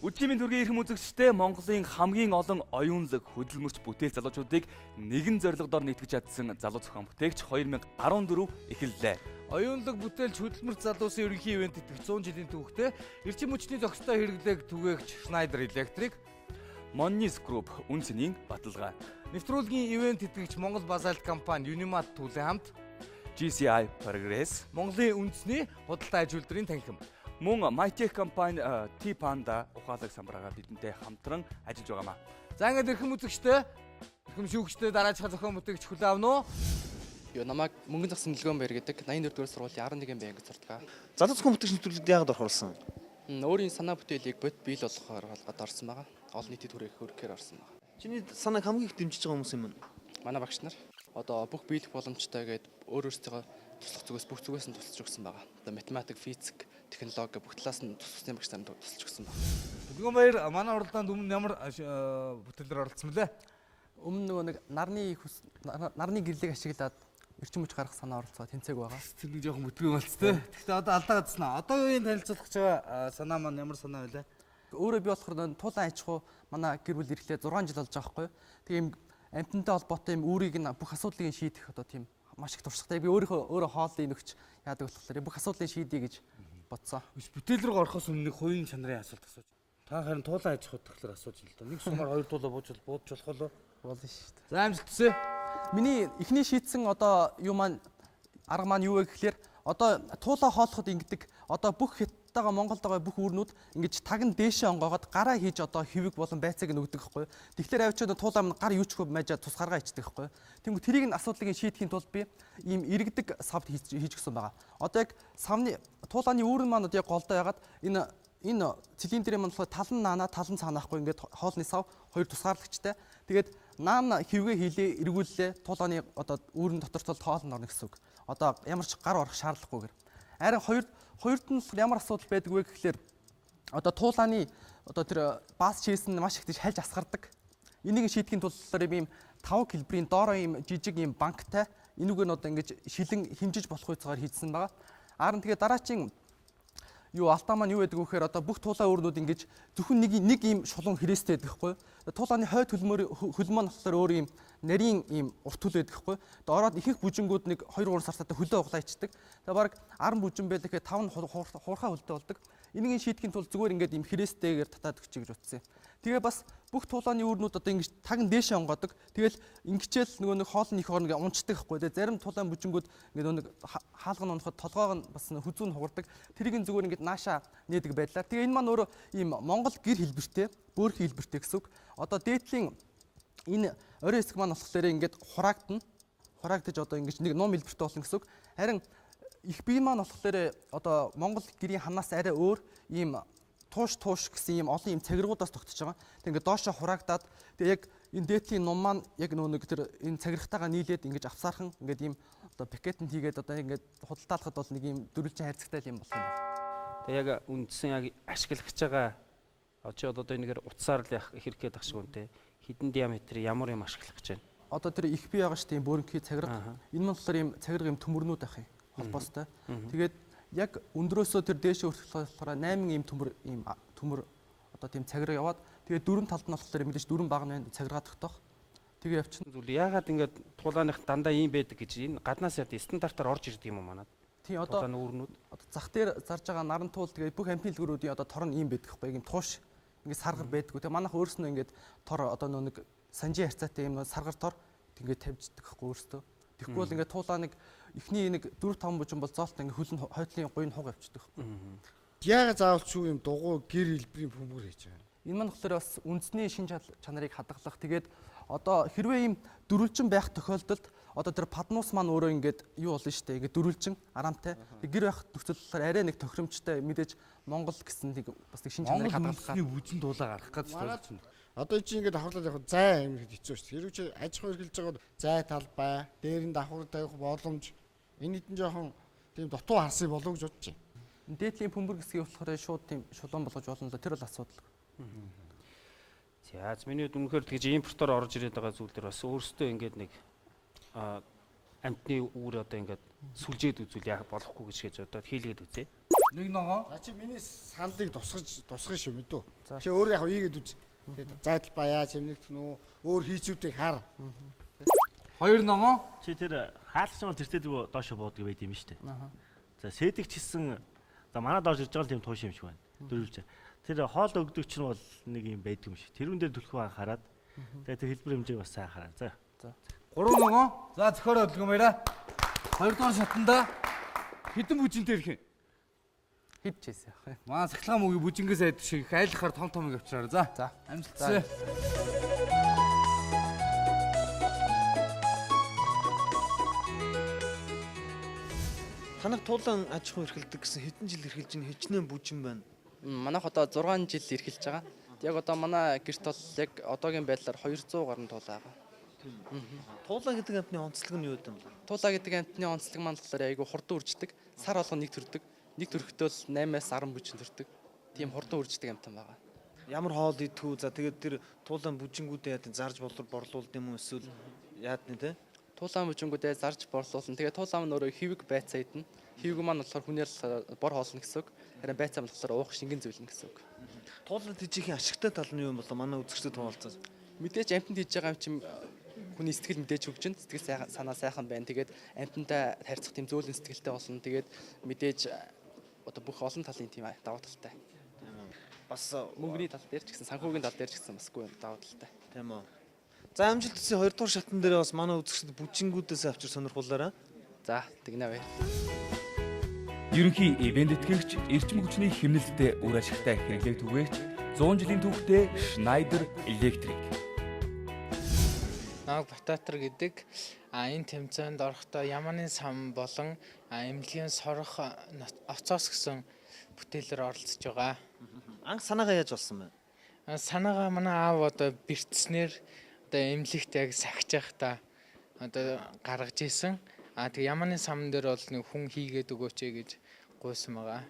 Өдрийн төргийн эрхэм үзэгчдээ Монголын хамгийн олон оюунлаг хөдөлмөрч бүтээл залуучуудыг нэгэн зорилгодоор нийтгэж чадсан залуу зохион бүтээгч 2014 эхэллээ. Оюунлаг бүтээлч хөдөлмөрч залуусын ерөнхий ивент итгэх 100 жилийн түүхтэй эрчим хүчний зохистой хэрэглээг түгээгч Schneider Electric, Monnis Group үн цэнийн баталгаа, нэвтрүүлгийн ивент итгэгч Монгол Базальт компани Unimat Түлэн хамт GCI Progress, Монголын үндэсний худалдаа аж үйлдвэрийн танхим, мөн MyTech компани T-Panda ухаалаг самбараагаар бидэнтэй хамтран ажиллаж байгаамаа. За ингээд эрхэм үзэгчтэй, эрхэм шүүгчтэй дараачихаа зохион бүтээгч хүлээн авна уу? Намайг Мөнгөн зах зээн Нөлгөөн баяр гэдэг 84 дугаар сургуулийн 11 б ангид сурдаг. Залуу зохион бүтээгч нэвтрүүлэгт яагаад орхуулсан? Өөрийн санаа бүтээлийг бод биел болгохоор халгаад орсон байгаа. Олон нийтэд хүргэхээр орсон байгаа. Чиний санааг хамгийн их дэмжиж байгаа хүмүүс юм байна. Манай багш нар одоо бүх биелэх боломжтой гээд өөрөөсөө туслах зүгээс бүх зүгээс нь тусалж өгсөн байгаа. Одоо математик, физик, технологи бүх талаас нь тусалсан багш нар тусалж өгсөн байгаа. Нөлгөөн баяр манай уралдаанд өмнө ямар бүтээлээр оролцсон мөлий? Өмнө нэг нарны гэрлийг ашиглаад эрчим хүч гаргах санаа оролцоод тэнцээг байгаа. Тэр нэг жоохон бүтгэн болц тээ. Гэхдээ одоо алдаа гадснаа. Одоо юу танилцуулах гэж байгаа санаа маань ямар санаа вэ? Өөрөө би болохоор туулайн аж ахуй манай гэр бүл ирэхлээр 6 жил болж байгаа байхгүй юу. Тэгээ юм амтантай холбоотой юм үүрийг нь бүх асуудлыг шийдэх одоо тийм маш их туршлагатай. Би өөрөө хоолны нөгч яадаг болохоор бүх асуудлыг шийдэе гэж бодсон. Бүтээл рүү орохоос өмнө нэг хувийн чанарын асуулт асууж. Та харин туулайн аж ахуй тахлаар асууж л да. Нэг сумаар хоёр туулаа буудаж болох болоо. Болно шүү дээ. За амжилт хүсье. Миний эхний шийдсэн одоо юу маань арга маань юу вэ гэхлээр одоо туулаа хоолоход ингэдэг одоо бүх хятадтайгаа Монголд байгаа бүх үүрнүүд ингэж таг нь дээшээ онгоогоод гараа хийж одоо хивэг болон байцааг нь өгдөг байхгүй. Тэгэхээр авчиад туулаа минь гар юу ч хөө мажаа тус гаргаа ичдэг байхгүй. Тэнгүү тэрийг нь асуудлыг шийдэхийн тулд би ийм иргэдэг савд хийж гисэн байгаа. Одоо яг савны туулааны үүрэн маань одоо яг голдоо ягаад энэ цилиндрийн маань тал нь наана тал нь цаанаахгүй ингээд хоолны сав хоёр тусгаарлагчтай. Тэгээд наана хивгээ хийлээ эргүүллээ туулааны одоо үүрэн дотор тул тоолн орно гэсэн үг. Одоо ямар ч гар орох шаардлагагүйгээр. Харин хоёрт нь ямар асуудал байдаг вэ гэхлээр одоо туулааны одоо тэр баас чийсэн нь маш их тийш хальж асгардаг. Энийг шийдэхийн тулд ийм 5 кг-ийн доороо ийм жижиг ийм банктай энүүг нь одоо ингэж шилэн хэмжиж болох үецээр хийдсэн байгаа. Харин тэгээ дараачийн юу алтаа маань юу байдаг вэ гэхээр одоо бүх туулаа өөрнүүд ингэж зөвхөн нэг ийм шулуун хэрээстэй байдаг хгүй. Туулааны хойд хөлмөө нь болохоор өөр ийм нарийн ийм урт хөл байдаг хгүй. Тэгээд ороод ихэнх бүжингүүд нэг 2-3 сартаа хөлөө углаа ичдэг. Тэгээд баг 10 бүжин байлаа гэхэд 5 нь хуурхаа хөлтэй болдог. Энийг шийдэхийн тулд зүгээр ингээд ийм хэрээстэйгээр татаад өгч гэж утсан юм. Тэгээ бас бүх туулааны үүрнүүд одоо ингэж таг нь дээшээ онгодог. Тэгэл ингэчээл нөгөө нэг хоол нь их орно гэж унцдаг хгүй. Тэгээ зарим тулаан бүжингүүд ингээд нэг хаалган унахад толгоог нь бас хүзүүн хугардаг. Тэрийг нь зүгээр ингээд наашаа нээдэг байдлаар. Тэгээ энэ маань өөрөө ийм Монгол гэр хэлбэртэй, бөөрхөн хэлбэртэй гэсэн үг. Одоо дээдлийн энэ орой хэсэг маань болохоор ингээд хураагдаж одоо ингэж нэг ном хэлбэртэй болно гэсэн үг. Харин их бие маань болохоор одоо Монгол гэрийн ханаас арай өөр ийм тууш гэсэн ийм олон ийм цагиргуудаас тогтож байгаа. Тэг ингээд доошоо хураагдаад тэг яг энэ дээдлийн ном маань яг нэг тэр энэ цагиргатайгаа нийлээд ингэж авсаархан ингээд ийм одоо пакетент хийгээд одоо ингээд худалдаалахад бол нэг ийм дөрвөлжин хайрцагтай юм болох юм байна. Тэг яг үндсэн яг ашиглагч байгаа очоо одоо энэгээр утсаар л явах хэрэг гээд ах шиг үнтэй хідэн диаметр ямар юм ашиглах гэж байна. Одоо тэр их бие байгаа шүү дээ бөөрөнхий цагирга. Энэ нь болохоор ийм цагирга ийм төмөрнүүд ах юм холбоостой. Тэгээд яг өндрөөсөө тэр дээшээ хүрэх болохоор 8 ийм төмөр одоо тийм цагирга яваад тэгээд дөрөв талд нь болохоор мэдээж дөрөв баг нь цагиргаа тогтоох. Тэгээ явчихна. Зүйл яагаад ингээд туулааных дандаа ийм байдаг гэж энэ гаднаас яд стандартаар орж ирдэг юм уу манад? Тийм одоо үүрнүүд одоо зах дээр зарж байгаа наран туул тэгээд бүх амтны дэлгүүрүүдийн одоо тор нь ийм байдаг хгүй ийм тууш ингээд саргар байдгүй. Тэгээ манайх өөрснөө ингээд тор одоо нэг санжийн харьцаатай ийм саргар тор ингээд тавьждаг хгүй өөртөө. Тэгэхгүй бол ингээд туулаа нэг эхний нэг 4-5 бүжин бол зоолт ингээд хөлн хойдлын гуйн хуг авчдаг хгүй. Яагаад заавал ч юм дугуй гэр хэлбэрийн бөмбөр хийж байгаа. Энэ маань болохоор бас үндэсний шин чанарыг хадгалах. Тэгээд одоо хэрвээ ийм дөрвөлжин байх тохиолдолд одоо тэр паднуус маань өөрөө ингээд юу болно шүү дээ. Ингээд дөрвөлжин араамтай. Гэр байх нөхцөл болохоор арай нэг тохиромжтой мэдээж Монгол гэсэн нэг бас нэг шин чанарыг хадгалах. Монгол бүжин дуулаа гарах гэж байна. Одоо чи ингээд давхарлаад явах зай амир хэцүү шүү дээ. Хэрвээ чи аж ахуй эрхэлж байгаад зай талбай, дээр нь давхар тавих боломж энэ хэдэн жоохон тийм дутуу харсыг болов гэж бодож байна. Дээдлийн бөмбөр гэсгийг болохоор шууд тийм шулуун болгож болно л тэр бол асуудал. За миний хувьд үнэхээр тэгж импортоор орж ирээд байгаа зүйл дээр бас өөрөөсөө ингээд нэг амтны үүр одоо ингээд сүлжээд үзүүл яах болохгүй гэж одоо хийлгээд үзье. Нэг ногоо. За чи миний сандыг тусгах шүү мэдүү. Чи өөр яг ийгээд үз. Тэгээд зайдал баяа чимнэгдэх нүү өөр хийцүүдийг хар. Хоёр ногоо. Чи тэр хаалгач бол тэртээ дөрөв доошо буудаг байд юм шүү дээ. За сэдэгч хийсэн за манай доош ирж байгаа тийм тууши юм шиг байна. Дөрвөлж. Тэр хоол өгдөг чинь бол нэг юм байдаг юм шиг. Тэрүүн дээр төлхөө анхаарад. Тэгээд тэр хэлбэр хэмжээг бас сайн анхаараа. За. Гурван ногоо. За зохиороо хөдөлгөөн баяраа. Хоёрдугаар шатанда хідэн бүжинтэй ирэх юм. Хэд ч хийсэн яах вэ? Маа сахилгаан мөгийн бүжингээс айд шиг айлхаар том том авчраар. За. За. Амжилтсаа. Танах туулан аж ахуй эрхэлдэг гэсэн хэдэн жил эрхэлж ийн хичнээн бүжин байна. Манайх одоо 6 жил эрхэлж байгаа. Яг одоо манай гэрт бол яг одоогийн байдлаар 200 гаруй туулаа байгаа. Туулаа гэдэг амтны онцлог нь юу вэ? Туулаа гэдэг амтны онцлог маань болохоор айгүй хурдан үрждэг. Сар болгон нэг төрдөг. Нэг төрөхдөө л 8-аас 10 бүжин төрдөг. Тийм хурдан үрждэг амтан байгаа. Ямар хоол идэх үү? За тэгээд тэр туулан бүжингүүдээ яа тийм зарж борлуулд юм уу эсвэл яад нэ те? Туулаан бүжингүүдээ зарж борлуулсан. Тэгээд туулаан нь өөрөө хивэг байцаа идэнэ. Хивэг маань болохоор хүнээр бор хоолно гэсэн үг. Харин байцаа маань болохоор уух шингэн зөвлөн гэсэн үг. Туулаад хийжихийн ашигтай тал нь юу юм бол манай үзэгчдэд хуваалцаж. Мэдээж амтанд хийж байгаа юм чинь хүний сэтгэл мэдээж хөгжин, сэтгэл санаа сайхан байна. Тэгээд амтантай харьцах тийм зөөлөн сэтгэлтэй болно. Тэгээд мэдээж одоо бүх олон талын тийм давуу талтай. Бас Мөнгөний тал дээр ч гэсэн, санхүүгийн тал дээр ч гэсэн бас гоо давуу талтай. тийм үү. За амжилт хүсье 2 дугаар шатн дээр бас манай үзэгчдэд бүжингүүдээс авчир сонирхуулаарай. За, тэгнэ бай. Ерөнхий ивент тэтгэгч эрчим хүчний хэмнэлттэй үр ашигтай хэрэглээг түгээгч 100 жилийн түүхтэй Schneider Electric. Наг Бататар гэдэг энэ тэмцээнд орохдоо Яманы сан болон эмнэлгийн сорох оцоос гэсэн бүтээлээр оролцож байгаа. Анх санаагаа яаж болсон бэ? Санаагаа манай аав одоо бэртснэр одоо эмнэлэгт яг сахиж байхдаа одоо гаргаж исэн. Тэгээ Яманы сан дээр бол нэг хүн хийгээд өгөөч гэж гуйсан байгаа.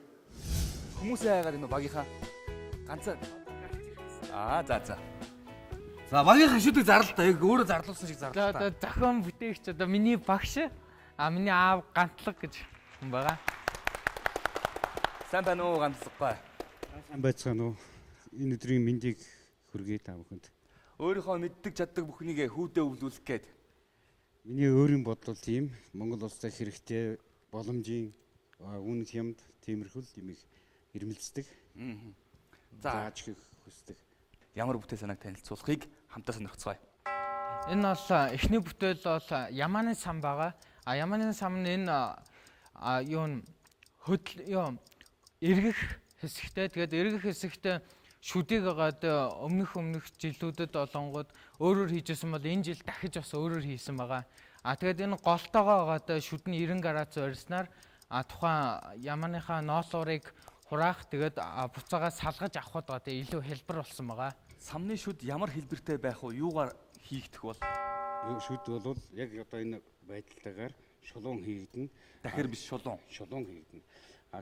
Хүмүүсээ хайгаад энэ багийнхаа ганцаар за. За багийн хашуудаг зарлалтаа яг өөрөө зарлуулсан шиг Одоо зарлалтаа. зохион бүтээгч одоо миний багш миний аав гантлаг гэж хүн байгаа. Сайн байна уу ганцлахгүй. Сайн байцгаана уу? Энэ өдрийн мэндийг хүргэе та бүхэнд. Өөрийнхөө мэддэг чаддаг бүхнийг хүүдээ өвлүүлэх гээд. Миний өөрийн бодол тийм Монгол улсад хэрэгтэй боломжийн үн хямд тиймэрхүүл юмыг ирмэлцдэг. За Зааж хийх хүсдэг. ямар бүтээл санааг танилцуулахыг хамтаа сонирхцгаая. Энэ бол эхний бүтээл бол Яманы сан байгаа. Яманы сан нь энэ юу эргэх хэсэгтэй. Тэгээд эргэх хэсэгтээ шүдийг агаад өмнөх жилүүдэд олонгод өөрөөр хийжсэн бол энэ жил дахиж бас өөрөөр хийсэн байгаа. Тэгээд энэ голтоогоо агаад шүд нь 90 градус орсноор тухайн Яманыхаа ноолуурыг хураах тэгээд буцаага салгаж авахд байгаа. Тэгээд илүү хэлбэр болсон байгаа. Самны шүд ямар хэлбэртэй байх вэ? Юугаар хийгдэх бол? Шүд бол яг одоо энэ байдалтайгаар шулуун хийгдэнэ. Дахир биш шулуун. Шулуун хийгдэнэ.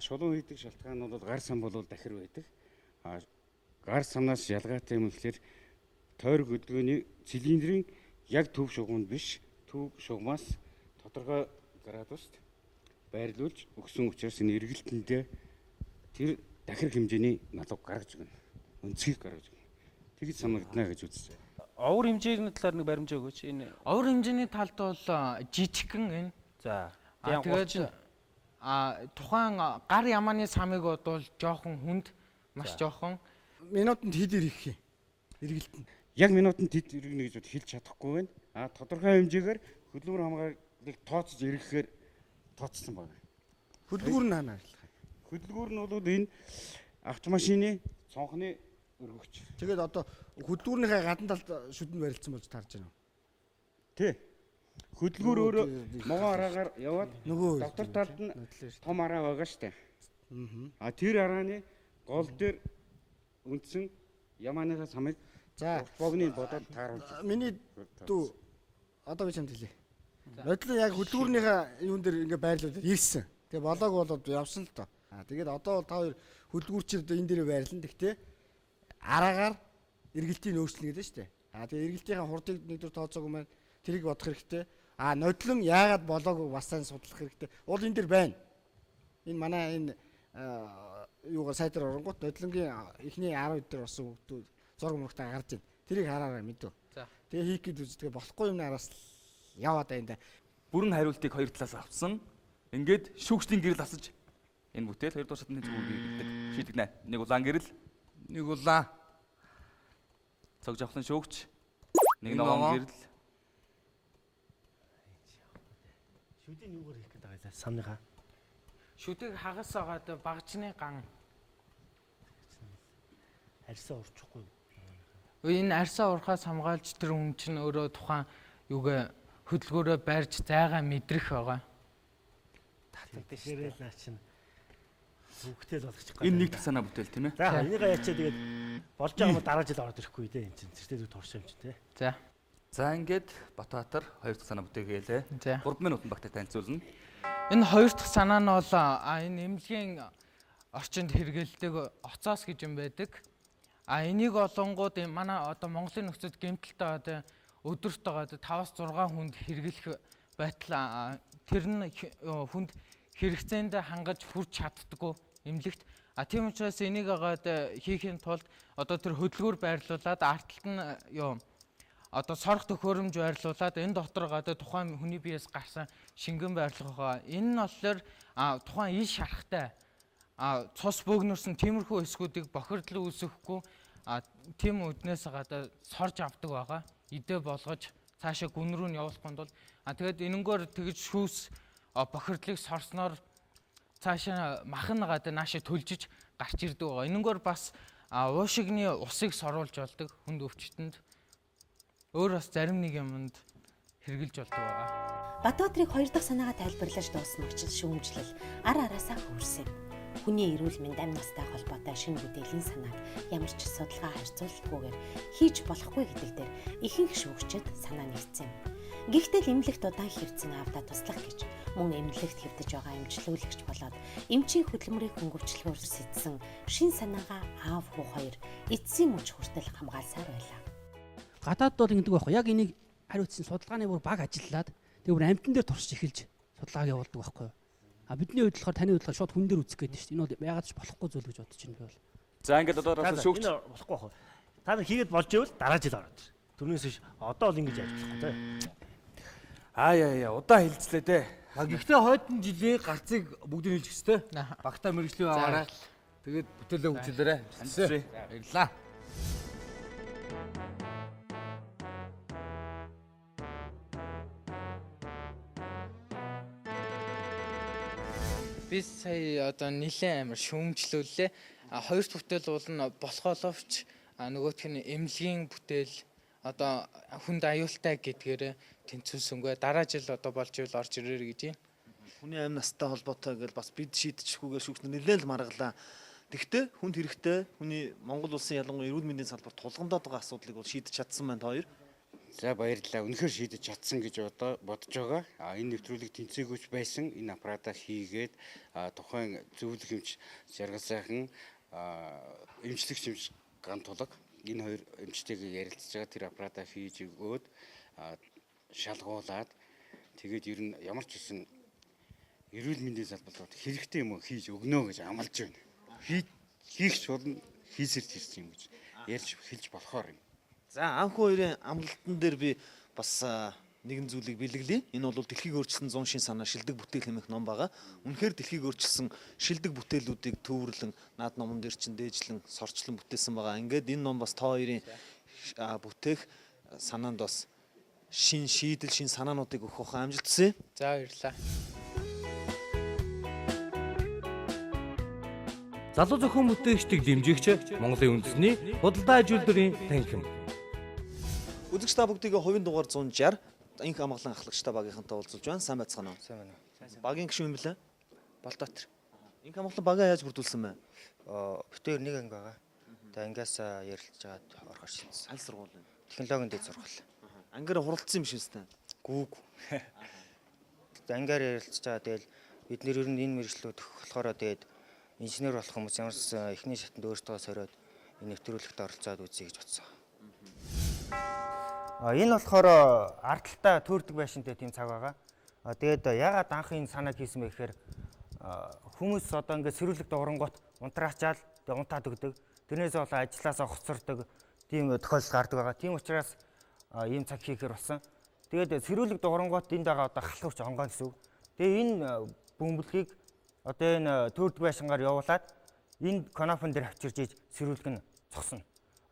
Шулуун хийдэг шалтгаан нь бол гар сан бол дахир байдаг. Гар санаас ялгаатай юм гэхээр тойрог өдгөөний цилиндрийн яг төв шугуунд биш, төв шугамаас тодорхой градуст байрлуулж өгсөн учраас энэ эргэлтэндээ тэр дахир хэмжээний налог гаргаж өгнө. Өнцгийг гаргаж өгнө. Тэгж санагдана гэж үзсэн. Овор хэмжээний талаар нэг баримжаа өгөөч. Энэ Овор хэмжээний талд бол жижигхэн энэ. за. Тэгээд тухайн гар Яманы самыг бодвол жоохон хүнд, маш жоохон. Минутанд хэд ирэх юм? Эргэлтэн. Яг минутанд хэд иргэнэ гэж хэлж чадахгүй байна. Тодорхой хэмжээгээр хөдөлмөр хамгааллыг тооцож ирэхээр тооцсон байна. Хөдөлгүүр нь хаана ажиллах вэ? Хөдөлгүүр нь бол энэ автомашины цонхны өргөгч. Тэгээд одоо хөдөлгүүрнийхээ гадна талд шүдэнд барилдсан болж тарж байна уу? Тий. Хөдөлгүүр өөрөө могоо араагаар яваад Нөгөө доктор талд нь том араа байгаа штэ. Тэр арааны гол дээр үндсэн Яманыхаа самыг за богны бодоод тааруулж. миний дүү одоо би чамд хэлье. Нодлон яг хөдөлгүүрнийхээ юун дээр ингээ байрлуулад ирсэн. Тэгээ болоог болоод явсан л доо. Тэгээд одоо та хоёр хөдөлгүүрчид энэ дээр байрлана. Гэхдээ араагаар эргэлтийг нөөцлөн гэдэг нь шүү дээ. Тэгээ эргэлтийн хурдыг нэгдүгээр тооцоог маань тэрийг бодох хэрэгтэй. Нодлон яагаад болоогүй бас сайн судлах хэрэгтэй. Уул энэ дэр байна. Энэ манай энэ юугаар сайд дээр оронгууд нодлонгийн эхний 10 өдөр болсон хүүхдүүд зураг мөрөгтэй гарч байна. Тэрийг хараарай мэдв. За. Тэгээ хийх гээд үздэг болохгүй юм араас яваад байна. Бүрэн хариултыг хоёр талаас авсан. Ингээд шүүгчдийн гэрэл асаж энэ бүтээл хоёр дахь шатны зүгээр гэдэг шийдэгнэ. Нэг улаан гэрэл, Нэг улаан. цог жавхлан шүүгч, нэг Нэг ногоон ногоон. гэрэл. Шүдийн юугаар хийх гэдэг байлаа самныхаа. Шүдэг хагас агаад багжны ган. Арьсаа урчихгүй. Энэ арьсаа урхаас хамгаалж тэр хүн чинь өөрөө тухайн юугээ хөдөлгөөрөө байрж зайгаа мэдрэх байгаа. Тэгэхээр л наа чинь бүхтэл болгочих Энэ нэг дахь санаа бүтээл тийм ээ. За энийг яачаа тэгээд болж байгаа юм дараа жил ороод ирэхгүй дээ энэ чинь зэрэгтэй турш юм чи тий. За. За ингээд Батбаатар хоёр дахь санаа бүтээгээл. За. 3 минутанд багтаа танилцуулна. Энэ хоёр дахь санаа нь бол энэ эмнэлгийн орчинд хэрэгэлдэг оцоос гэж юм байдаг. Энийг олонгууд манай одоо Монголын нөхцөд гэмтэлтэй одоо өдөрт байгаа 5-6 хүнд хэрэглэх байтал тэр нь хүнд хэрэгцээнд хангаж хүрч чаддаггүй эмнэлэгт. Тийм учраас энийг агаад хийхин тулд одоо тэр хөдөлгүүр байрлуулад арталт нь одоо сорох төхөөрөмж байрлуулад энэ дотор гадаа тухайн хүний биеэс гарсан шингэн байрлах байгаа. Энэ нь болохоор тухайн ил шарахтай цус бөөгнөрсөн тиймэрхүү эсгүүдийг бохирдол үүсгэхгүй тийм үднээс гадаа сорж авдаг байгаа. Идэ болгож цаашаа гүн рүү нь явуулахын тулд тэгээд энэнгөөр тэгж шүүс бохирдлыг сорсноор цаашаа махан гадаа наашаа төлжиж гарч ирдэг байгаа. Энэнгөөр бас уушигны усыг соруулж болдог хүнд өвчтөнд. Өөр бас зарим нэг юмд хэрглэж болдог байгаа. Батбаатарыг хоёр дахь санаагаа тайлбарлаж дуусмагчид шүүмжлэл араасаа хөрсөн. Хүний эрүүл мэнд амь настай холбоотой шинэ мэдээллийн санааг ямар ч судалгаа харьцуулалтгүйгээр хийж болохгүй гэдэг дээр ихэнх шүүгчид санаа нэгдсэн. Гэхдээ эмнэлэгт удаан хэрэгцсэн аавда туслах гэж мөн эмнэлэгт хэвдэж байгаа эмчлүүлэгч болоод эмчийн хөдөлмөрийг хөнгөвчлөхөөр сэтсэн шинэ санаагаа аав хүү хоёр эцсийн мөч хүртэл хамгаалсаар байлаа. Гадаад бол ингэдэг байхгүй. Яг энийг хариуцсан судалгааны бүр баг ажиллаад тэр бүр амтан дээр туршиж эхэлж судалгааг явуулдаг байхгүй. Бидний хувьд болохоор таны хувьд шууд хүн дээр үзэх гэдэг чинь. Энэ бол ягаад ч болохгүй зүйл гэж бодож байна би бол. За ингээд одоо шүүгч Энэ болохгүй байх. Та нар хийгээд болж ивэл дараа жил ороод. Төрнөөс биш одоо бол ингэж ажиллахгүй тий. яа удаан хэлцлээ дээ. Гэхдээ хойдон жилийн гарцыг бүгдийг хэлчих ёстой. Багтаа мэрэгжлийн аваарай. Тэгээд бүтээлээ хөгжүүлээрэй. Баярлалаа. Би сая одоо нэлээд амар шүүмжлүүллээ. Хоёр дахь бүтээл бол нь болохооловч нөгөөх нь эмнэлгийн бүтээл одоо хүнд аюултай гэдгээр тэнцвэрсэнгүй. Дараа жил одоо болж ивэл орж ирээр гэж юм. Хүний амь настай холбоотой гэж бас бид шийдчихгүйгээр шүүгчнэр нэлээд л маргалаа. Тэгвэл хүнд хэрэгтэй хүний Монгол улсын ялангуяа эрүүл мэндийн салбарт тулгамдаад байгаа асуудлыг бол шийдэж чадсан байна та хоёр. За баярлалаа. Үнэхээр шийдэж чадсан гэж одоо бодож байгаа. Энэ нэвтрүүлэг тэнцээгүйч байсан. Энэ аппаратаа хийгээд тухайн зөвлөх эмч Жаргал сайхан эмчлэгч эмч Ган тулаг энэ хоёр эмчтэйгээ ярилцж байгаа тэр аппаратаа хийж өгөөд шалгуулад тэгээд ер нь ямар ч гэсэн эрүүл мэндийн салбарт хэрэгтэй юм хийж өгнө гэж амлаж байна. Хийх чулан хийсэрч ирсэн юм гэж ярьж хэлж болохоор юм. За анхүү хоёрын амлалтан дээр би бас нэгэн зүйлийг бэлгэлье. Энэ бол дэлхийг өөрчилсөн 100 шин санаа шилдэг бүтээл хэмээх ном байгаа. Үнэхээр дэлхийг өөрчилсөн шилдэг бүтээлүүдийг төвөрлөн наад номон дээр чин дээжлэн сорчлон бүтээсэн байгаа. Ингээд энэ ном бас та хоёрын бүтээх санаанд бас шин шийдэл, шин санаануудыг өгөх ухаан амжилт хүсье. За баярлалаа. Залуу зохион бүтээгчдийг дэмжигч Монголын үндэсний худалдаа аж үйлдвэрийн танхим. Үзэгч та бүгдийг хувийн дугаар 160 инх амгалан ахлагчтай багийнхантай уулзуулж байна. Сайн байцгаана уу? Сайн байна. Багийн гишүүн юм блэ? Балдаатар. Инх амгалан багаа яаж бүрдүүлсэн бэ? Бүтээр нэг анги байгаа. Тэгээ ангиас ярилцж агаад орохоор шийдсэн. Аль сургууль вэ? Технологийн дэд сургууль. Ангиар хуралдсан юм шинстэй. Гүүг. Ангиар ярилцж байгаа. Тэгэл бид нэр ер нь энэ мэргэжлүүд болохоор тэгээд инженер болох хүмүүс ямар ч эхний шатанд өөртөө сориод энэ нэвтрүүлэгт оролцоод үзье гэж бодсон. Энэ болохоор ардталтаа төөрдөг байшинтай тийм цаг байгаа. Тэгээд ягаад анх энэ санааг хийсэн бэ гэхээр хүмүүс одоо ингээд сэрүүлэг дуурангууд унтраачаал тэгээд унтаад өгдөг. Тэрнээс болоо ажилласаа хоцордог тийм тохиолдол гардаг байгаа. Тийм учраас ийм цаг хийхээр болсон. Тэгээд сэрүүлэг дуурангууд энд байгаа одоо халахвч онгоо гэсэн үг. Тэгээд энэ бөмбөлгийг одоо энэ төөрдөг байшингаар явуулаад энэ конофон дээр авчирж ийж сэрүүлэг нь цогсно.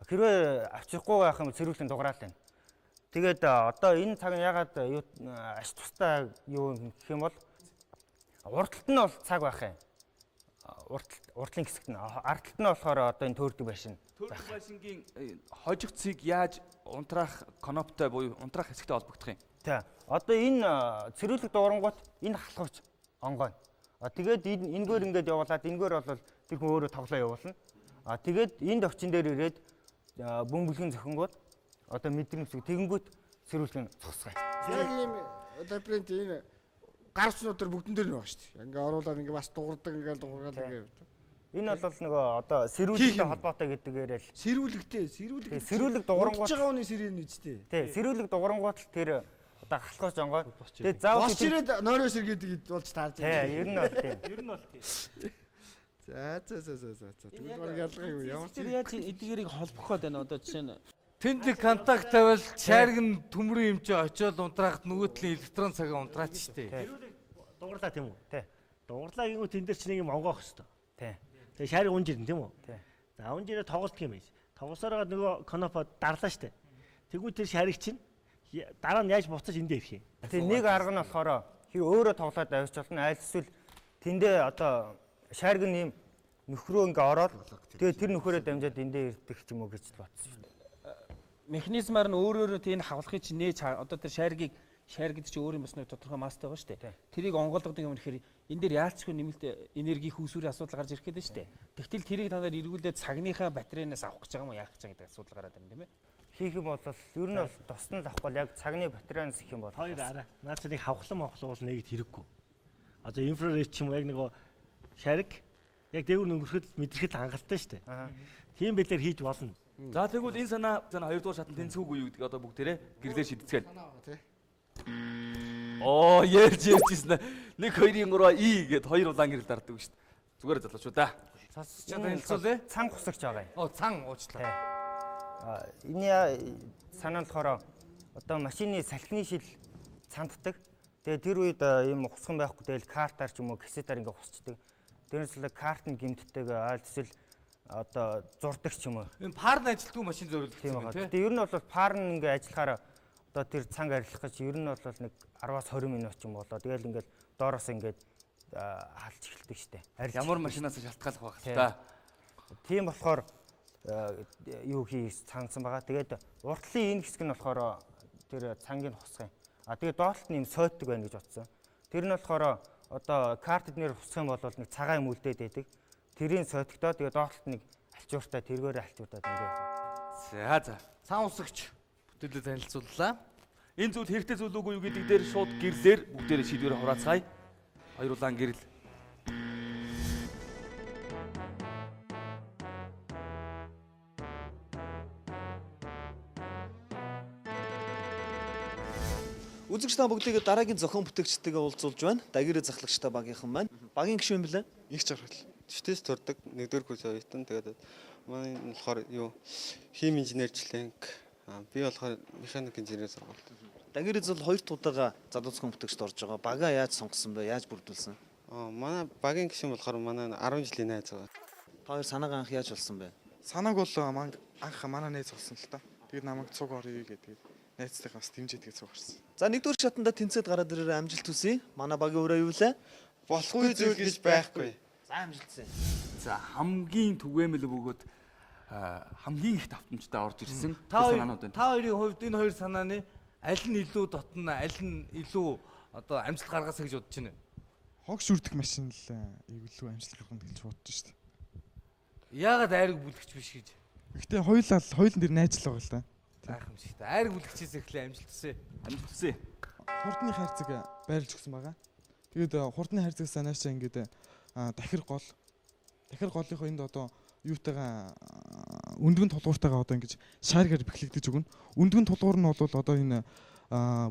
Хэрвээ авчирахгүй байх юм бол сэрүүлэг нь дуграал байна. Тэгээд одоо энэ цаг нь ягаад аш тустай юу гэх юм бол уртталт нь бол цаг байх юм. Уртлын хэсэгт нь ардталт нь болохоор одоо энэ төөрдөг байшин. Төөрдөг байшингийн хожигцыг яаж унтраах коноптой буюу унтраах хэсэгтэй холбогдох юм? Тий. Одоо энэ цэрүүлэг дуурангууд энэ халахвч онгоо. Тэгээд энэгээр ингээд явуулаад энэгээр бол тэр хүн өөрөө тоглоо явуулна. Тэгээд энд орчин дээр ирээд бөмбөлгийн зохингууд одоо мэдрэмж тэгэнгүүт сэрүүлхэн цогсгоо. Яг ийм одоо брэнд энэ гарцнууд төр бүгдэн дээр нь байгаа шүү дээ. Ингээ оруулаад ингээ бас дуурдаг ингээ дуургаад ингээ. Энэ бол нөгөө одоо сэрүүлэгтэй холбоотой гэдгээр л сэрүүлэг дуурангууд байгаа хүний сэрийн үстэй. Тий, сэрүүлэг дуурангууд л тэр одоо халахвч онгоо. Тэгээд заавал босч ирээд нойроо сэргээд болж таарч байгаа. Тий, ер нь бол тийм. Ер нь бол тийм. За. Тэгвэл баг ялгах юм ямар ч яаж эдгээрийг холбоход байна одоо жишээ нь Тэнд контакт тавил чарг нь төмрийн юм чи очиод унтраахад нөгөө талын электрон цагаа унтраач штэ. Дугарлаа тийм үү? Тий. Дугарлаа гингүү тэн дээр чи нэг юм онгоох хэвээр. Тий. Тэгээ шаарыг унж ирнэ тийм үү? Тий. За унж ирээ тоглолт юм биш. Тоглосороо нөгөө конопо дарлаа штэ. Тэгвэл тэр шаарыг чинь дараа нь яаж буцаж эндээ ирэх юм? Тэгээ нэг арга нь болохоор өөрөө тоглоод авч болно. Аль эсвэл тэндээ одоо шаарг нь юм нөхрөө ингээ ороод тэгээ тэр нөхөрөө дамжаад эндээ ирдэх ч юм уу гэж бодсон шүү дээ. механизмаар нь өөрөөрөө тийм хавлахыг чинь нээж одоо тэр шааргийг шаар гэдэг чинь өөр юм бас нэг тодорхой мастай байгаа шүү дээ. Тэрийг онгойлгодог юм гэхээр энэ дээр яалцгүй нэмэлт энерги хүүсвэрийн асуудал гарч ирэх гэдэг шүү дээ. Тэгтэл тэрийг та нар эргүүлээд цагныхаа батарейнаас авах гэж байгаа юм уу яах гэж байгаа гэдэг асуудал гараад байна тийм ээ. Хийх юм бол ер нь бол тусна л авахгүй яг цагны батарейнаас их юм бол. Хоёр араа. Наад нэг хавхлан мохлуул нэгд хэрэггүй. Одоо инфраред ч юм уу яг нэг шарик яг дээгүүр өнгөрөхөд мэдрэхэд хангалттай шүү дээ. Тийм байлаар хийж болно. За тэгвэл энэ санаа хоёрдугаар шатнд тэнцвэг үе гэдэг одоо бүгдээрээ гэрлээ шийдцгээл. Оо ярьжсэн. 1 2 3 и гэд хоёр улаан гэрэл дарддаг шүү дээ. Зүгээр залуучуу да. Цасчаад хэлцүүлээ. Цан хусагч байгаа юм. Оо цан уучлаа. Энэ санаа болохоор одоо машины салхины шил цанддаг. Тэгээ тэр үед ийм хусган байхгүй тэгэл картаар ч юм уу кассетаар ингээ хусчдаг. Тэрнээс л карт нь гимтдэг аль эсвэл одоо зурдаг ч юм уу. Энэ парн ажилтгүй машин зориулдаг юм байна. Тэгээ ер нь бол парн ингээ ажиллахаар одоо тэр цанг арилгах гэж ер нь бол нэг 10-аас 20 минут ч юм болоо. Тэгэл ингээл доороос ингээд халж эхэлдэг штэ. Ямар машинаас шалтгаалах байх л та. Тийм болохоор юу хийх цаансан байгаа. Тэгээд уртлын энэ хэсэг нь болохоор тэр цангийн хусах юм. Тэгээд доолт нь юм сойтдаг байна гэж бодсон. Тэр нь болохоор одоо картд нэр хусах юм бол нэг цагаан юм үлдээд байдаг. Тэрийн сойтогдоо тэгээд доолт нэг алчууртай тэргээр алчууртаад ингээд. За. Цан усагч бүтээлээ танилцууллаа. Энэ зүйл хэрэгтэй зүйл үгүй юу гэдэг дээр шууд гэрлээр бүгдээрээ шийдвэр хураацгаая. Хоёр улаан гэрэл. Үзэгч та бүгдийг дараагийн зохион бүтээгчтэйгээ уулзуулж байна. Дагирээ захлагчтай багийнхан маань. Багийн гишүүн билээ. Их жаргал. Тэвтээс турдаг 1-р курс оюутан. Тэгээд манай болохоор юу хим инженерчлэн би болохоор механик инженер сургууль. Дагирээ зул 2 тудаага залуу зохион бүтээгчд орж байгаа. Бага яаж сонгосон бэ? Яаж бүрдүүлсэн? Манай багийн гишүүн болохоор манай 10 жилийн найз байгаа. Та хоёр санаагаа анх яаж болсон бэ? Санааг бол анх манай найз болсон л та. Тэгээд намайг цуг орё гэдэг. Найзтайгаа бас дэмжээдгээ цуг орсон. За 1-р шатанда тэнцээд гараад ирээрээ амжилт хүсье. Манай багийн өрөө юу лээ? Болохгүй зүйл гэж байхгүй. За амжилтсан. За хамгийн түгээмэл бөгөөд хамгийн их давтамжтай орж ирсэн санаанууд байна. Та хоёрын хувьд энэ хоёр санааны аль нь илүү дотно, аль нь илүү одоо амжилт гаргасаа гэж бодож байна. Хог шүрдэх машин л илүү амжилт гаргана гэж бодож шүү дээ. Яагаад айраг бүлэгч биш гэж? Гэхдээ хоёулын дэр найзлаа байгаа л да. Гайхамшигтай. Айраг бүлэгчээс эхлээ амжилт хүсье. Амжилт хүсье. Хурдны хайрцаг байрлаж өгсөн байгаа. Тэгээд хурдны хайрцагаас наашаа ингээд дахир голынхоо энд одоо юутайгаа өндгөн тулгууртайгаа одоо ингэж шааргаар бэхлэгдэж өгнө. Өндгөн тулгуур нь бол одоо энэ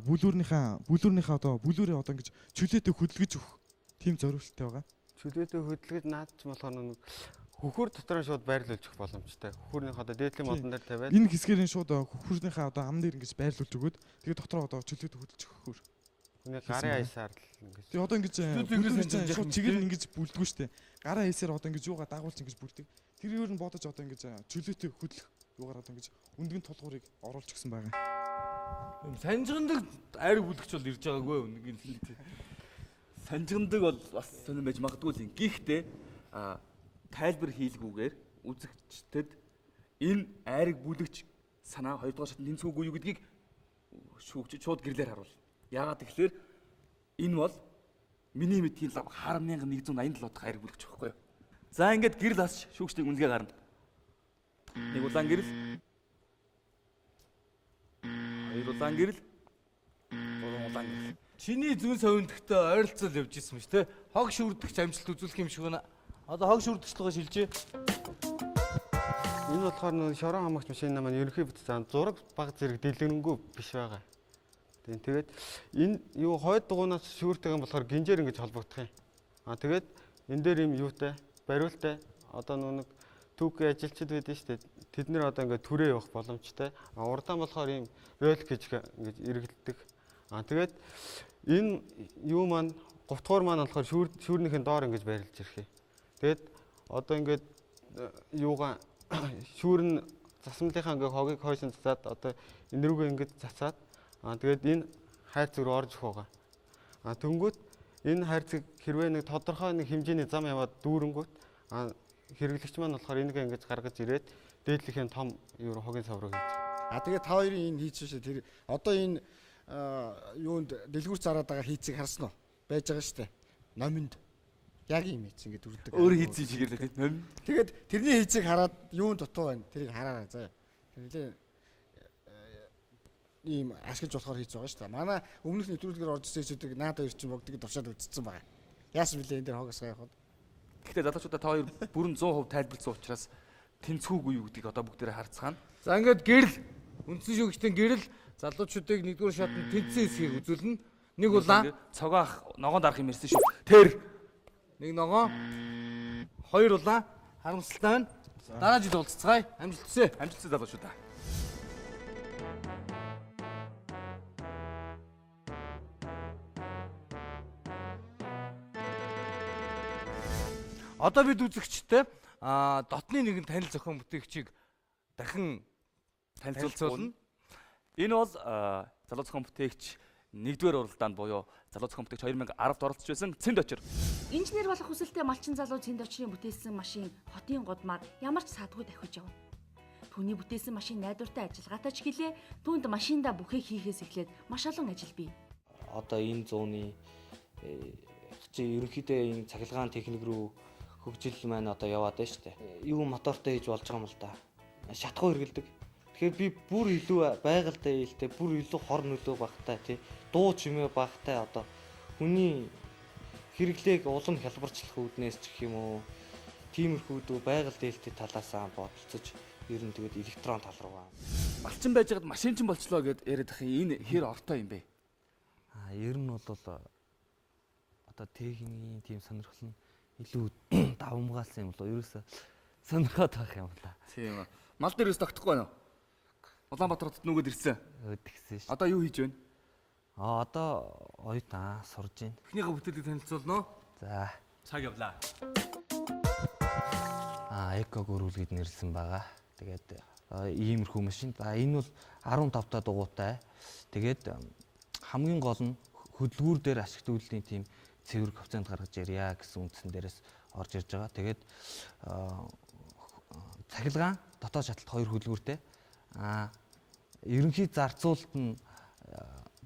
бүлүүрийнхээ одоо бүлүүрээ одоо ингэж чөлөөтэй хөдөлгөж өгөх тийм зорилттой байгаа. Чөлөөтэй хөдөлгөж наад ч болохоор нэг хөхөр дотроо шууд байрлуулж өгөх боломжтой. Хөхөрнийх одоо дээдлийн модон дээр тавиад энэ хэсгээр нь шууд хөхөрнийхээ одоо ам дээр ингэж байрлуулж өгөөд тэгээд дотроо одоо чөлөөтэй хөдөлж өгөхөөр. хүний гарын аясаар л ингэж. Тэгээ одоо ингэж бүлүүрээ шууд чигээр ингэж бүлдгүү штэ. Гарын аясаар одоо ингэж юугаа дагуулж ингэж бүлдэг. Тэр өөр нь бодож одоо ингэж чөлөөтэй хөдлөх юугаар одоо ингэж өндгөн тулгуурыг оруулж өгсөн байгаа. Санжигндаг айр бүлэгч бол ирж байгаагүй нэг юм л тий. Санжигндаг бол бас сонирн байж магадгүй л юм. Гэхдээ тайлбар хийлгүүгээр үзэгчдэд энэ айрыг бүлэгч санаа 2 дугаар шатнд тэнцвүүгүй юу гэдгийг шүүгч шууд гэрлээр харуул. Яагаад тэгэхээр энэ бол миний мэдхийн лав 10187 дахь айрыг бүлэгч байхгүй юу? За ингээд гэрэл хас шүүгчдийн үнэлгээ гарна. Нэг улаан гэрэл. Хоёр улаан гэрэл. Гурван улаан гэрэл. Чиний зүүн совиндагтай ойролцоол явж исэн юм шүү те. Хог шүрдэгч амжилт үзүүлэх юм шиг байна. Одоо хог шүрдэгчлэгээ шилжээ. Энэ болохоор нэг шорон хамаагч машин маань ерөнхий бүтцийн зураг баг зэрэг дэлгэрэнгүй биш байгаа. Тэгээд энэ юу хойд дугуйнаас шүүртэйгэн болохоор гинжээр ингэж холбогдох юм. Тэгээд энэ дээр юм юутай бариултай одоо нэг түүхий ажилчид байдэн шүү дээ. Тэд нэр одоо ингээд түрээ явах боломжтой. Урдаан болохоор ийм ролик гэж ингэж эргэлддэг. Тэгээд энэ юу маань говтгоор маань болохоор шүүрнийхэн доор ингэж байрлаж ирэх юм. Тэгээд одоо ингээд юугаа шүүрн засмлынхаа ингээ хогийг хойшин цацаад одоо энэ рүүгээ ингээд цацаад тэгээд энэ хайрцаг руу орж их байгаа. Тэнгүүт энэ хайрцаг хэрвээ нэг тодорхой нэг хэмжээний зам яваад дүүрэнгүүт хэрэглэгч маань болохоор энийг ингэж гаргаж ирээд дээдлийнхэн том юу хогийн сав руу хийж. Тэгээд та хоёрын энэ хийчихсэн тэр одоо энэ юунд дэлгүүр зараад байгаа хийцийг харсан уу? Байж байгаа шүү дээ. Номинд яг юм хийц ингээд үрдэг. Өөр хийцэн чигээр л тийм. Тэгээд тэрний хийцийг хараад юун дутуу байна? Тэрийг хараарай заа. Тэгэлээ ийм ашиглаж болохоор хийж байгаа шүү дээ. Манай өмнөх нэвтрүүлгээр орж ирсэн зүйлийг наадаа ирчин богдгийг туршаад үзсэн байгаа. Яасан бэлээ энэ дээр хоогосоо явахад. Гэхдээ залуучуудаа та хоёр бүрэн 100% тайлбарлсан учраас тэнцвүүгүй юу гэдгийг одоо бүгдээрээ харцгаана. За ингээд гэрэл үндсэн шүүгчдийн гэрэл залуучуудыг нэгдүгээр шатнд тэнцсэн хэсгийг үзүүлнэ. Нэг улаан цогаах ногоон дарах юм ирсэн шүү. Тэр нэг ногоо. Хоёр улаан харамсалтай байна. Дараа жил уулзцгаая. Амжилт хүсье. Амжилт залуучуудаа. Одоо бид үзэгчтэй дотны нэгэн танил зохион бүтээгчийг дахин танилцуулна. Энэ бол залуу зохион бүтээгч 1-р уралдаанд буюу залуу зохион бүтээгч 2010-д оролцож байсан Цэнд Очир. Инженер болох хүсэлтэй малчин залуу Цэнд Очирын бүтээсэн машин хотын гудмаар ямар ч садгүй давхиж явна. Түүний бүтээсэн машин найдвартай ажиллагаатай ч гэлээ түүнд машиндаа бүхээ хийхээс эхлээд маш олон ажил бий. Одоо энэ зууны ерөнхийдөө энэ цахилгаан техник рүү хөгжил маань одоо яваад байна шүү дээ. Юу мотортой хийж болж байгаа юм л да. Шатхуу хэргэлдэг. Тэгэхээр би бүр илүү байгальтай ээлтэй, бүр илүү хор нөлөө багтай тий. Дуу чимээ багтай одоо хүний хэрэглээг улам хялбарчлах үүднээс ч гэх юм уу. Тиймэрхүү байгаль ээлтэй талаасаа бодолцож ер нь тэгээд электрон тал руугаа. Малчин байж байгаад машинчин болчлоо гэд яриад ах энэ хэр ортой юм бэ? Ер нь бол одоо техникийн тийм сонирхол нь илүү давмгаалсан юм болоо. Ерөөсө сонирхоод байх юм байна. Тийм үү. Мал дээр өс тогтохгүй байна уу? Улаанбаатар хотод нүгэд ирсэн. Тэгсэн ш. Одоо юу хийж байна? Одоо оюутан сурж байна. Эхнийхээ бүтээлийг танилцуулна уу? За. Цаг явлаа. Эко гөрүүлгээд нэрлсэн байгаа. Тэгээд иймэрхүү машин. Энэ бол 15 та дугуйтай. Тэгээд хамгийн гол нь хөдөлгүүр дээр ашигт үйлдлийн тийм цэвэр коэффициент гаргаж ярья гэсэн үндсэн дээрээс орж ирж байгаа. Тэгээд цахилгаан дотоод шаталт 2 хөдөлгүүртэй. Ерөнхий зарцуулалт нь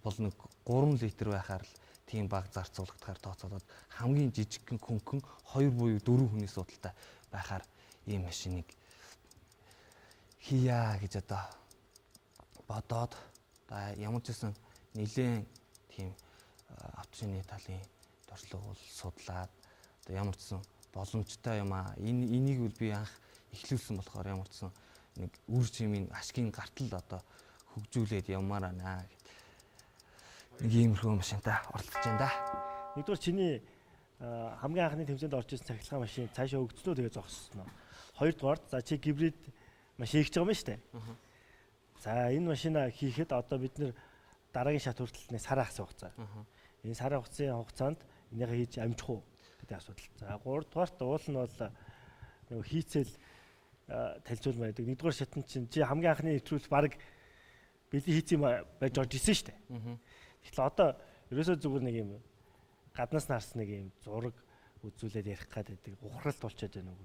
бол нэг 3 литр байхаар л тийм баг зарцуулагдахаар тооцоолоод хамгийн жижигхэн хөнгөн 2 буюу 4 хүний судалтай байхаар ийм машиныг хийя гэж одоо бодоод ямар ч гэсэн нэлээд тийм автошины талын туршлага бол судлаад одоо ямар ч гэсэн боломжтой юм аа. Энийг бол би анх эхлүүлсэн болохоор ямар ч гэсэн нэг үр жимийн ашигын гартал одоо хөгжүүлээд явмаар байна гэд. Нэг иймэрхүү машинтай оролцож байна да. Нэгдүгээр чиний хамгийн анхны тэмцээнд орж ирсэн цахилгаан машин цаашаа өгцнөө тэгээ зогссон нь. Хоёрдугаар за чи гибрид машин хийж байгаа юм шүү дээ. За энэ машина хийхэд одоо бид нэр дараагийн шат хүртэл сарын хугацаа. Энэ сарын хугацаанд энийгээ хийж амжих уу гэдэг асуудал. За гуравдугаарт уул нь бол нөгөө хийцэл танилцуулмаар байдаг. Нэгдүгээр шатнд чинь чи хамгийн анхны нэвтрүүлэх баг бэлий хийцэн байж орж исэн шүү дээ. Тэгэхээр одоо ерөөсөө зүгээр нэг юм гаднаас нарсан нэг юм зураг үзүүлээд ярих гэдэг ухралт болчиход байна уу?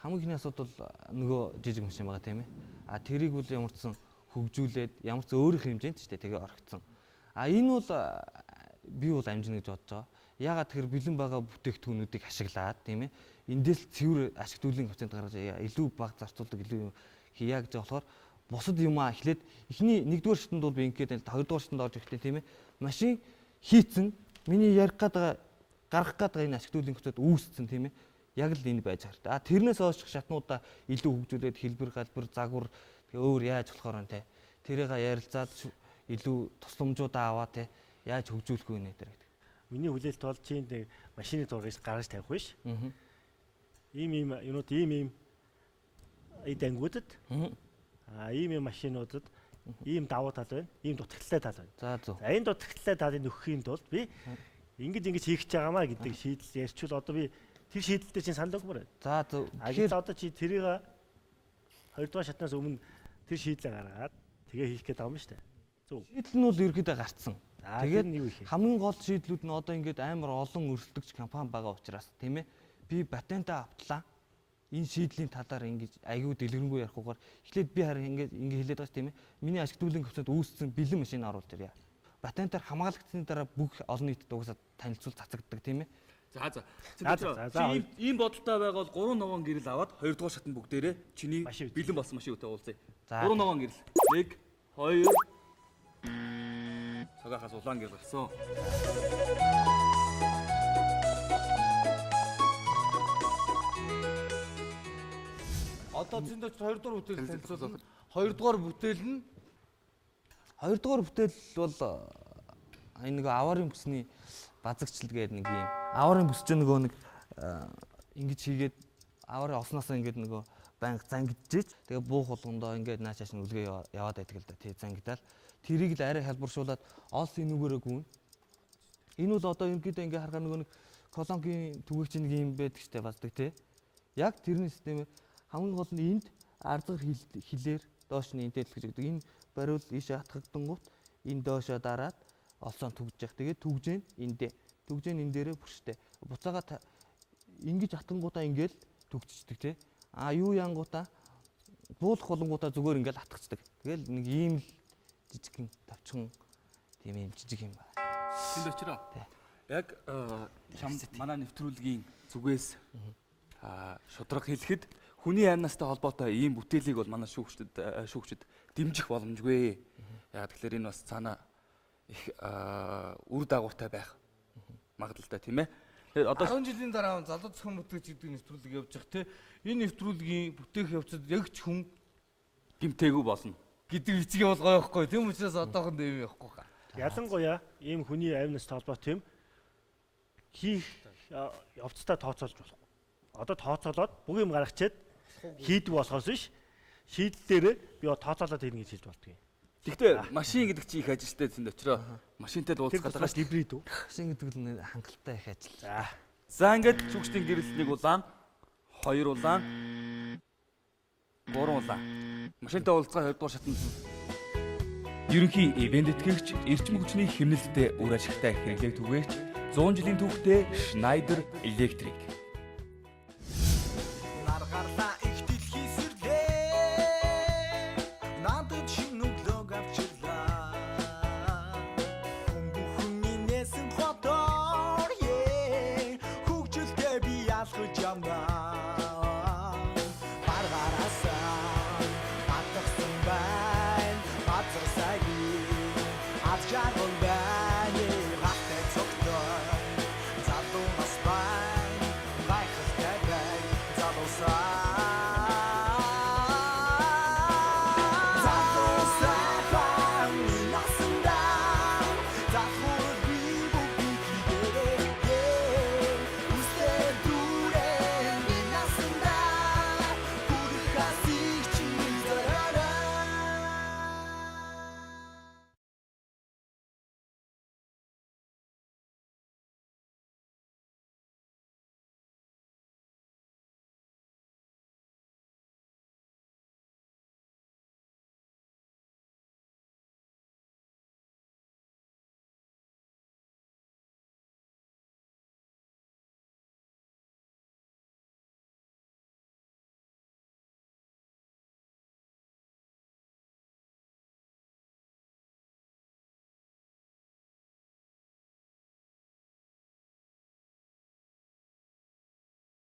Хамгийн ихний асуудал нөгөө жижиг машин байгаа тийм ээ. А тэрийг бол ямар ч сан хөгжүүлээд ямар ч өөрийнх хэмжээнд ч тэгээ орхицсан. А энэ бол би бол амжина гэж бодож байгаа. Ягаад тэгэхээр бэлэн байгаа бүтээгдэхүүнүүдийг ашиглаад тийм ээ. Эндээс цэвэр ашиглуулын процент гаргаж илүү бага зарцуулдаг илүү хийя гэж болохоор бусад юмаа эхлээд эхний нэгдүгээр шатнд бол би ингэгээд байна. Хоёрдугаар шатнд орж ирэхдээ тийм ээ. Машин хийцэн миний ярих гээд гаргах гээд энэ ашиглуулын процент үүсцэн тийм ээ. Яг л энэ байж хартай. А тэрнээс хойш шатнуудаа илүү хөгжүүлээд хэлбэр галбар загвар тэгээ өөр яаж болохоор нь те. Тэрийг ярилцаад илүү тусламжуудаа аваа те. Яаж хөгжүүлэх вэ нэ гэдэг. Миний хүлээлт бол чи энэ машины зургийг гаргаж тавих биш. Ийм юунууд ийм эд ангуудад ийм машинуудад ийм давуу тал байна. Ийм дутагдaltaй тал байна. За зөв. За энэ дутагдaltaй талыг нөхөхийн тулд би ингэж хийж байгаамаа гэдэг шийдэл ярьчвал одоо би тэр шийдэлтэй чинь санал өгмөр байна. За зөв. Тэгэхээр одоо чи тэрийг хоёрдугаар шатнаас өмнө тэр шийдлээ гаргаад тэгээ хийх гээд байгаа юм шүү дээ. Зөв. Шийдэл нь бол ерөөдөө гарцсан. Тэгээд юу их хамгийн гол шийдлүүд нь одоо ингээд амар олон өрсөлдөгч компани байгаа учраас тийм ээ. Би патентаа автлаа. Энэ шийдлийн талаар ингэж аягүй дэлгэрэнгүй ярихгүйгээр эхлээд би харин ингэж хэлээд байгаа тийм ээ. Миний ашиглуулын процент үүссэн бэлэн машин оруулж ирье. Патентаар хамгаалагдсны дараа бүх олон нийтэд угаасаа танилцуул цацагддаг тийм ээ. За. Ийм бодолтой байгаа бол 3 ногоон гэрэл аваад 2 дугаар шатнд бүгдээрээ чиний бэлэн болсон машин үүтэй уулзъя. 3 ногоон гэрэл. 1 2 цагаахаас улаан гэрэл гарсан. Одоо зөндөөч 2 дугаар бүтээл танилцуулна. 2 дугаар бүтээл бол энэ нэг аварын бүсний базагчлал гэдэг нэг юм. Аварын бүс чинь нөгөө нэг ингэж хийгээд аварын осноос ингээд нөгөө банк зангиджиж тэгээ буух болгондоо ингээд наач хааш нь үлгээ яваад байдаг л да. Тий зангидаал тэрийг л арай хэлбэршүүлээд олс энүүгээрээ гүн. Энэ бол одоо ерөнхийдөө ингээд харахаар нөгөө нэг колонкийн түгээгч нэг юм байдаг штэ баздаг тий. Яг тэрний системээр хамгийн гол нь энд арзар хилээр доош нь энтэй хэлж гэдэг. Энэ бариул ийш хатгагдангууд энэ доошоо дараад олсоо түгж явах. Тэгээд түгжэн эндээ. Түгжэн энэ дээрээ бүрштэй. Буцаага ингэж хатгангуудаа ингээл түгжчихдэг тий. А юу янгуудаа буулах болонгуудаа зүгээр ингээл хатгацдаг. Тэгэл нэг ийм л жижигхэн тавчхан тийм юм жижиг юм байна. Тэнд очроо. Яг манай нэвтрүүлгийн зүгээс шудраг хэлэхэд хүний амнастай холбоотой ийм бүтээлийг бол манай шүүгчд дэмжих боломжгүй. Яг тэгэхээр энэ бас цаана их үр дагавартай байх магадлалтай тийм ээ. Тэгээд одоо 10 жилийн дараа залуу зохион бүтээгч гэдэг нэвтрүүлэг явж байгаа те. Энэ нэвтрүүлгийн бүтээх явцад яг ч хүн гимтээгүй болно гэдэг эцгээ болгоо явахгүй. Тийм учраас одоохонд ийм явахгүй хаа. Ялангуяа ийм хүний амнастай холбоотой юм хийх явцдаа тооцоолж болохгүй. Одоо тооцоолоод бүх юм гаргачаад хийдэг болохоос биш шийдлэлээр би тооцоолоод хийнэ гэж хэлж болдгийг. Гэхдээ машин гэдэг чинь их ажилтай зэнд очроо. Машинтай дуулцах гэдэг чинь гибрид үү? Машин гэдэг нь хангалттай их ажил. За ингээд шүүгчдийн гэрэл 1 улаан, 2 улаан, 3 улаан. Машинтай уулзгаа 2 дугаар шатнд. Ерөнхий ивент тэтгэгч эрчим хүчний хэмнэлттэй үр ашигтай хэрэглээг түгээгч 100 жилийн түүхтэй Schneider Electric